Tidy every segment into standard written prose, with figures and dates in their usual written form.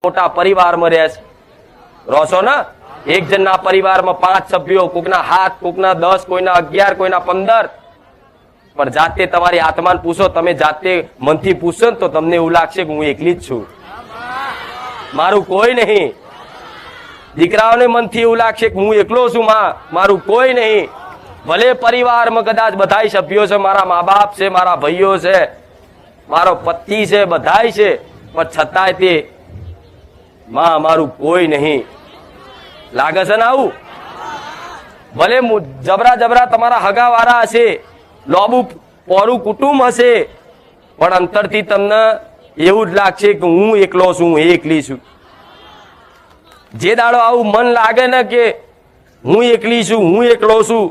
મોટા પરિવારમાં રહે છે, રહો છો ને? એક જણના પરિવારમાં 5 સભ્યો, કોકના 7, કોકના 10, કોઈના 11, કોઈના 15. પણ જાતે તમારી આત્માને પૂછો, તમે જાતે મનથી પૂછો ને તો તમને એવું લાગશે કે હું એકલી જ છું, મારું કોઈ નહીં. દીકરાઓને મનથી એવું લાગશે કે હું એકલો છું, મારું કોઈ નહીં. ભલે પરિવારમાં કદાચ બધા સભ્યો છે, મારા મા બાપ છે, મારા ભાઈઓ છે, મારો પતિ છે, બધાય છે, પણ છતાંય તે મારું કોઈ નહીં. લાગે છે ને આવું? ભલે જબરા જબરા તમારા હગાવાળા હશે, લોબુ પોરું કુટુંબ હશે, પણ અંતરથી તમને એવું જ લાગશે કે હું એકલો છું, હું એકલી છું. જે દાડો આવું મન લાગે ને કે હું એકલી છું, હું એકલો છું,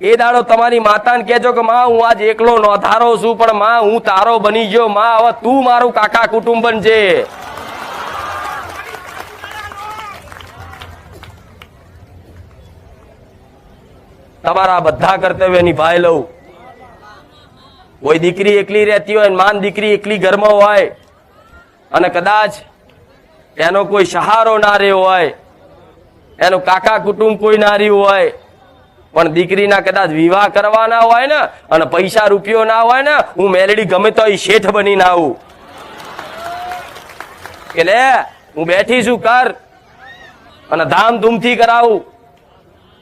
એ દાડો તમારી માતાને કહેજો કે માં હું આજ એકલો નોધારો છું, પણ માં હું તારો બની ગયો, માં હવે તું મારું કાકા કુટુંબ બનજે. તમારા બધા કર્તવ્ય નિભાઈ લઉં. કોઈ દીકરી એકલી રહેતી હોય, માન દીકરી એકલી ઘરમાં હોય અને કદાચ એનો કોઈ સહારો ના રહ્યો હોય, એનું કાકા કુટુંબ કોઈ ના રહ્યું હોય, પણ દીકરીના કદાચ વિવાહ કરવાના હોય ને અને પૈસા રૂપિયો ના હોય ને, હું મેલડી ગમે તો એ શેઠ બની ના આવું કે લે હું બેઠી છું, કર, અને ધામધૂમથી કરાવું.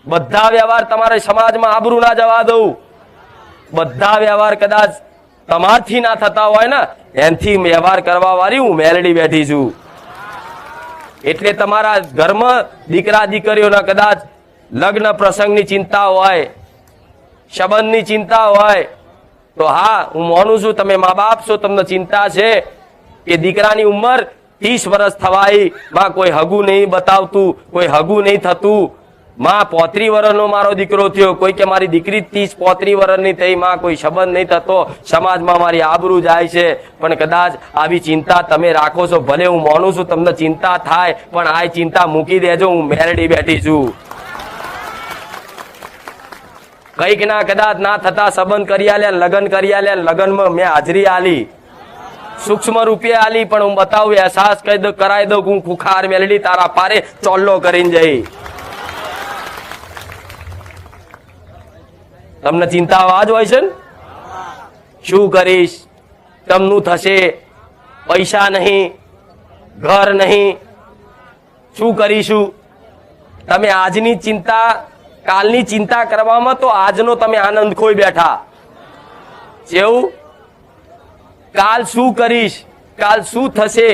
બધા વ્યવહાર તમારે સમાજમાં આબરૂ ના જવા દઉં. બધા વ્યવહાર કદાચ તમારથી ના થતા હોય ને, એનથી વ્યવહાર કરવા વાળી હું મેલડી બેઠી છું. એટલે તમારા ઘરમાં દીકરા દીકરીઓના કદાચ લગ્ન પ્રસંગની ચિંતા હોય, સંબંધની ચિંતા હોય, તો હા હું માનું છું તમે મા બાપ છો, તમને ચિંતા છે કે દીકરાની ઉંમર 30 વર્ષ થવાય, માં કોઈ હગું નહીં બતાવતું, કોઈ હગું નહીં થતું. માં 35 વર્ષનો મારો દીકરો થયો, કોઈ કે મારી દીકરી 30-35 વર્ષની થઈ, માં કોઈ સંબંધ નહીં થતો, સમાજમાં મારી આબરૂ જાય છે. પણ કદાચ આવી ચિંતા તમે રાખો છો, ભલે હું માનું છું તમને ચિંતા થાય, પણ આ ચિંતા મૂકી દેજો, હું મેરડી બેઠી છું. કઈક ના કદાચ ના થતા સંબંધ કરી આલ્યા, લગ્ન કરી આલ્યા, લગ્નમાં મેં હાજરી આલી, સૂક્ષ્મ રૂપિયા આલી, પણ હું બતાવું, અહેસાસ કરાવી દઉં, હું ખુખાર મેલડી તારા પારે ચોલ્લો કરીને જઈ. તમને ચિંતા આજ હોય છે ને, શું કરીશ, તમનું થશે, પૈસા નહીં, ઘર નહીં, શું કરીશું. તમે આજની ચિંતા, કાલની ચિંતા કરવામાં તો આજનો તમે આનંદ ખોઈ બેઠા. જેવું કાલ શું કરીશ, કાલ શું થશે,